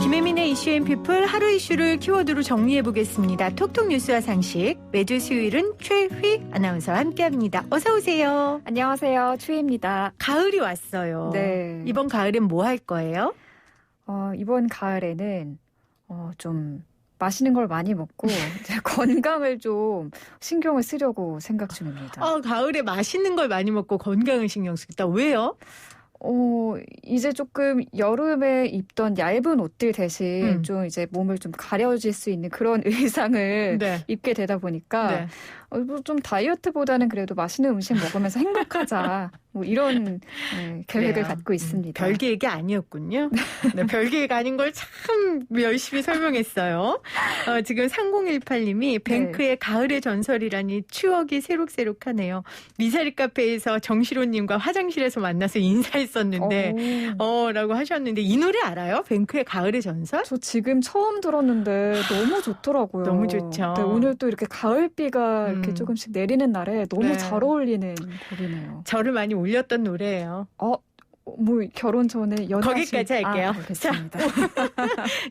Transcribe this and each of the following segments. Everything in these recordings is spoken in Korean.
김혜민의 이슈앤피플 하루 이슈를 키워드로 정리해보겠습니다. 톡톡 뉴스와 상식. 매주 수요일은 최휘 아나운서와 함께합니다. 어서 오세요. 안녕하세요. 추희입니다. 가을이 왔어요. 네. 이번 가을엔 뭐 할 거예요? 이번 가을에는 좀 맛있는 걸 많이 먹고 이제 건강을 좀 신경을 쓰려고 생각 중입니다. 가을에 맛있는 걸 많이 먹고 건강을 신경 쓰겠다. 왜요? 이제 조금 여름에 입던 얇은 옷들 대신 좀 이제 몸을 좀 가려질 수 있는 그런 의상을 입게 되다 보니까 좀 다이어트보다는 그래도 맛있는 음식 먹으면서 행복하자. 뭐 이런 계획을 갖고 있습니다. 별 계획이 아니었군요. 네, 별 계획 아닌 걸 참 열심히 설명했어요. 지금 3018님이 뱅크의 가을의 전설이라니 추억이 새록새록하네요. 미사리 카페에서 정시로님과 화장실에서 만나서 인사했었는데 라고 하셨는데 이 노래 알아요? 뱅크의 가을의 전설? 저 지금 처음 들었는데 너무 좋더라고요. 너무 좋죠. 네, 오늘 또 이렇게 가을비가 이렇게 조금씩 내리는 날에 너무 잘 어울리는 곡이네요. 저를 많이 울렸던 노래예요. 뭐 결혼 전에 거기까지 할게요. 알겠습니다.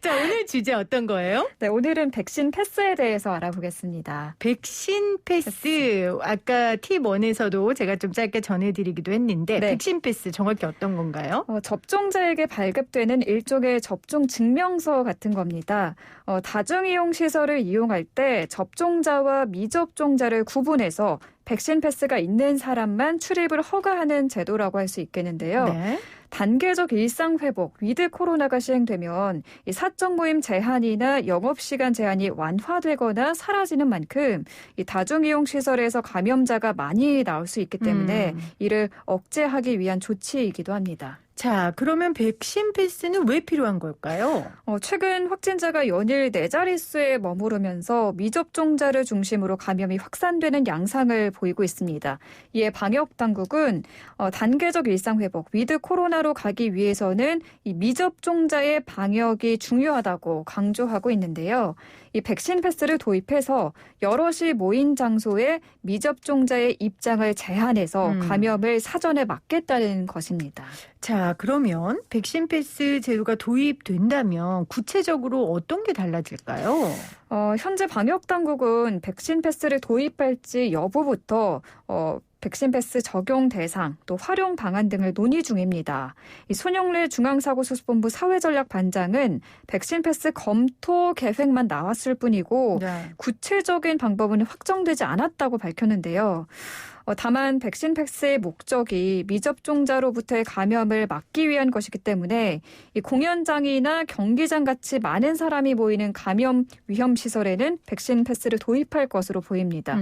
자, 오늘 주제 어떤 거예요? 네, 오늘은 백신 패스에 대해서 알아보겠습니다. 백신 패스. 아까 팁1에서도 제가 좀 짧게 전해드리기도 했는데 백신 패스 정확히 어떤 건가요? 접종자에게 발급되는 일종의 접종 증명서 같은 겁니다. 다중이용 시설을 이용할 때 접종자와 미접종자를 구분해서 백신 패스가 있는 사람만 출입을 허가하는 제도라고 할 수 있겠는데요. 단계적 일상 회복, 위드 코로나가 시행되면 이 사적 모임 제한이나 영업시간 제한이 완화되거나 사라지는 만큼 이 다중이용 시설에서 감염자가 많이 나올 수 있기 때문에 이를 억제하기 위한 조치이기도 합니다. 자, 그러면 백신 패스는 왜 필요한 걸까요? 최근 확진자가 연일 4자릿수에 머무르면서 미접종자를 중심으로 감염이 확산되는 양상을 보이고 있습니다. 이에 방역당국은 단계적 일상회복, 위드 코로나로 가기 위해서는 이 미접종자의 방역이 중요하다고 강조하고 있는데요. 이 백신 패스를 도입해서 여럿이 모인 장소에 미접종자의 입장을 제한해서 감염을 사전에 막겠다는 것입니다. 자, 그러면 백신 패스 제도가 도입된다면 구체적으로 어떤 게 달라질까요? 현재 방역당국은 백신 패스를 도입할지 여부부터 백신 패스 적용 대상, 또 활용 방안 등을 논의 중입니다. 이 손영래 중앙사고수습본부 사회전략반장은 백신 패스 검토 계획만 나왔을 뿐이고 구체적인 방법은 확정되지 않았다고 밝혔는데요. 다만 백신 패스의 목적이 미접종자로부터의 감염을 막기 위한 것이기 때문에 이 공연장이나 경기장 같이 많은 사람이 모이는 감염 위험 시설에는 백신 패스를 도입할 것으로 보입니다.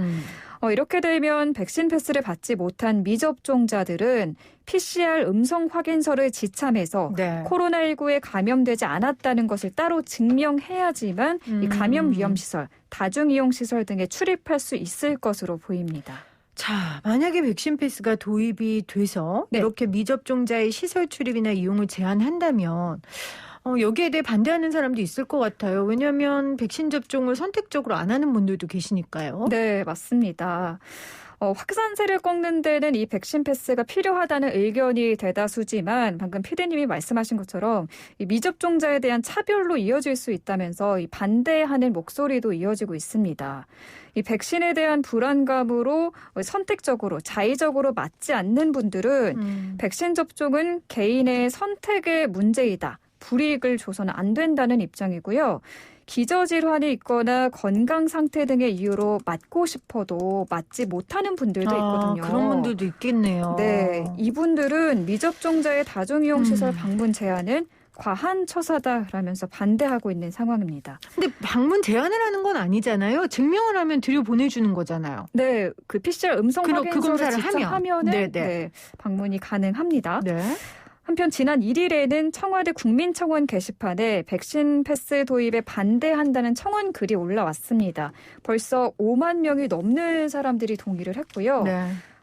이렇게 되면 백신 패스를 받지 못한 미접종자들은 PCR 음성 확인서를 지참해서 코로나19에 감염되지 않았다는 것을 따로 증명해야지만 이 감염 위험 시설, 다중이용 시설 등에 출입할 수 있을 것으로 보입니다. 자, 만약에 백신 패스가 도입이 돼서 이렇게 미접종자의 시설 출입이나 이용을 제한한다면 여기에 대해 반대하는 사람도 있을 것 같아요. 왜냐하면 백신 접종을 선택적으로 안 하는 분들도 계시니까요. 네, 맞습니다. 확산세를 꺾는 데는 이 백신 패스가 필요하다는 의견이 대다수지만 방금 PD님이 말씀하신 것처럼 이 미접종자에 대한 차별로 이어질 수 있다면서 이 반대하는 목소리도 이어지고 있습니다. 이 백신에 대한 불안감으로 선택적으로 자의적으로 맞지 않는 분들은 백신 접종은 개인의 선택의 문제이다. 불이익을 줘서는 안 된다는 입장이고요. 기저질환이 있거나 건강 상태 등의 이유로 맞고 싶어도 맞지 못하는 분들도 있거든요. 그런 분들도 있겠네요. 네, 이분들은 미접종자의 다중이용 시설 방문 제한은 과한 처사다라면서 반대하고 있는 상황입니다. 근데 방문 제한을 하는 건 아니잖아요. 증명을 하면 들여보내주는 거잖아요. 네, 그 PCR 음성 확인서를 직접 하면은 방문이 가능합니다. 한편 지난 1일에는 청와대 국민청원 게시판에 백신 패스 도입에 반대한다는 청원 글이 올라왔습니다. 벌써 5만 명이 넘는 사람들이 동의를 했고요.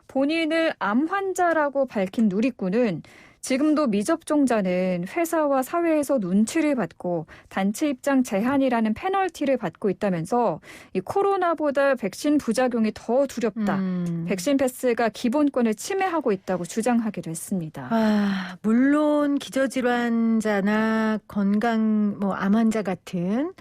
본인을 암 환자라고 밝힌 누리꾼은 지금도 미접종자는 회사와 사회에서 눈치를 받고 단체 입장 제한이라는 페널티를 받고 있다면서 이 코로나보다 백신 부작용이 더 두렵다. 백신 패스가 기본권을 침해하고 있다고 주장하기도 했습니다. 물론 기저질환자나 암 환자 같은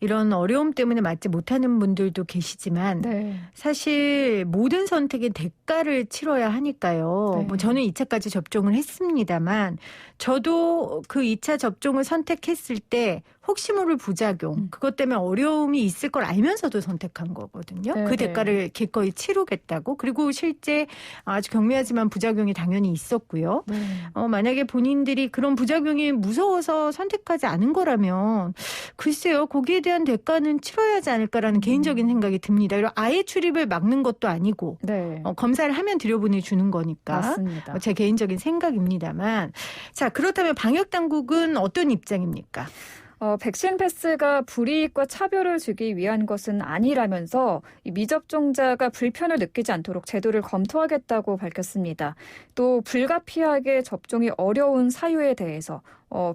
이런 어려움 때문에 맞지 못하는 분들도 계시지만 네. 사실 모든 선택의 대가를 치러야 하니까요. 네. 저는 2차까지 접종을 했습니다만 저도 그 2차 접종을 선택했을 때 혹시 모를 부작용, 그것 때문에 어려움이 있을 걸 알면서도 선택한 거거든요. 네, 그 대가를 기꺼이 치르겠다고. 그리고 실제 아주 경미하지만 부작용이 당연히 있었고요. 네. 만약에 본인들이 그런 부작용이 무서워서 선택하지 않은 거라면 글쎄요. 거기에 대한 대가는 치러야 하지 않을까라는 개인적인 생각이 듭니다. 그리고 아예 출입을 막는 것도 아니고 네. 검사를 하면 들여보내주는 거니까. 맞습니다. 제 개인적인 생각입니다만. 자, 그렇다면 방역당국은 어떤 입장입니까? 백신 패스가 불이익과 차별을 주기 위한 것은 아니라면서 이 미접종자가 불편을 느끼지 않도록 제도를 검토하겠다고 밝혔습니다. 또 불가피하게 접종이 어려운 사유에 대해서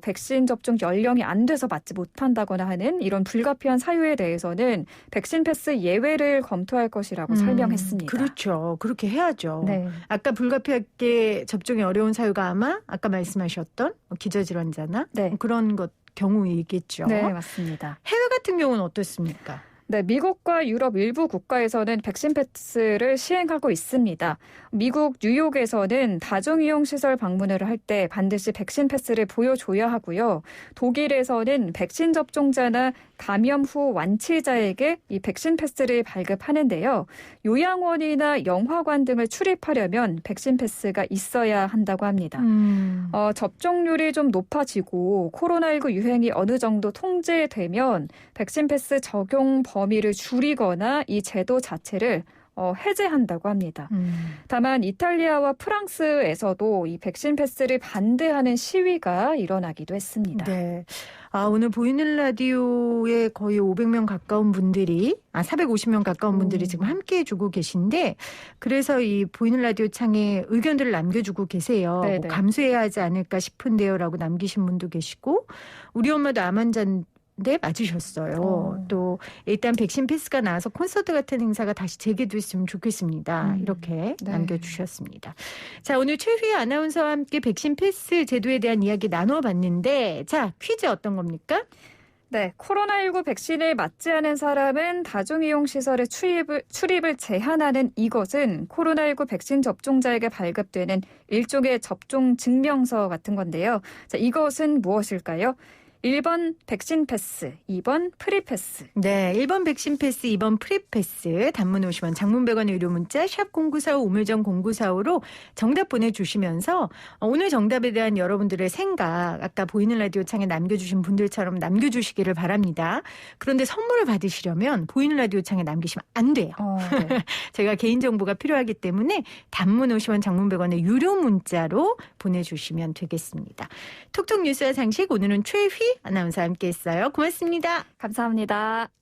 백신 접종 연령이 안 돼서 맞지 못한다거나 하는 이런 불가피한 사유에 대해서는 백신 패스 예외를 검토할 것이라고 설명했습니다. 그렇죠. 그렇게 해야죠. 네. 아까 불가피하게 접종이 어려운 사유가 아까 말씀하셨던 기저질환자나 네. 그런 경우이겠죠. 네, 맞습니다. 해외 같은 경우는 어떻습니까? 네, 미국과 유럽 일부 국가에서는 백신 패스를 시행하고 있습니다. 미국 뉴욕에서는 다중이용 시설 방문을 할 때 반드시 백신 패스를 보여줘야 하고요. 독일에서는 백신 접종자나 감염 후 완치자에게 이 백신 패스를 발급하는데요. 요양원이나 영화관 등을 출입하려면 백신 패스가 있어야 한다고 합니다. 접종률이 좀 높아지고 코로나19 유행이 어느 정도 통제되면 백신 패스 적용 범위를 줄이거나 이 제도 자체를 해제한다고 합니다. 다만 이탈리아와 프랑스에서도 이 백신 패스를 반대하는 시위가 일어나기도 했습니다. 네. 오늘 보이는 라디오에 거의 500명 가까운 분들이, 450명 가까운 분들이 지금 함께 해주고 계신데, 그래서 이 보이는 라디오 창에 의견들을 남겨주고 계세요. 뭐 감수해야 하지 않을까 싶은데요라고 남기신 분도 계시고, 우리 엄마도 암 환자인데 맞으셨어요. 또 일단 백신 패스가 나와서 콘서트 같은 행사가 다시 재개됐으면 좋겠습니다. 이렇게 남겨주셨습니다. 자, 오늘 최휘 아나운서와 함께 백신 패스 제도에 대한 이야기 나눠봤는데, 자, 퀴즈 어떤 겁니까? 네, 코로나19 백신을 맞지 않은 사람은 다중이용시설의 출입을 제한하는 이것은 코로나19 백신 접종자에게 발급되는 일종의 접종 증명서 같은 건데요. 자, 이것은 무엇일까요? 1번 백신 패스, 2번 프리패스. 네, 1번 백신 패스, 2번 프리패스. 단문 50원, 장문 100원의 유료 문자 샵 0945 우물정 0945로 정답 보내주시면서 오늘 정답에 대한 여러분들의 생각 아까 보이는 라디오 창에 남겨주신 분들처럼 남겨주시기를 바랍니다. 그런데 선물을 받으시려면 보이는 라디오 창에 남기시면 안 돼요. 네. 제가 개인정보가 필요하기 때문에 단문 50원, 장문 100원의 유료 문자로 보내주시면 되겠습니다. 톡톡 뉴스와 상식 오늘은 최휘 아나운서와 함께했어요. 고맙습니다. 감사합니다.